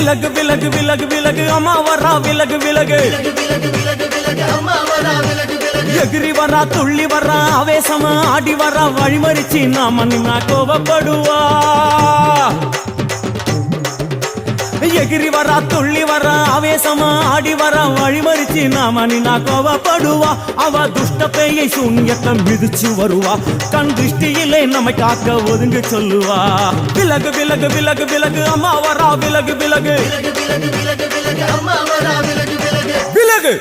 விலகு விலகு விலகு விலகு அம்மா வரா விலகு விலகு எகிரி வரா துள்ளி வரா ஆவேசமா ஆடி வரா வழிமறிச்சு நாம நின்னா கோபப்படுவா எகிரி வரா துள்ளி வரா ஆவேசமா ஆடி வரா வழிமறிச்சு நாம நின்னா கோபப்படுவா அவ துஷ்ட பேயை சூன்யத்தை மிதிச்சு வருவா கண் திருஷ்டியிலே நம்மை காக்க ஒதுங்க சொல்லுவா விலகு விலகு விலகு விலகு அம்மா வரா விலகு விலகு விலகு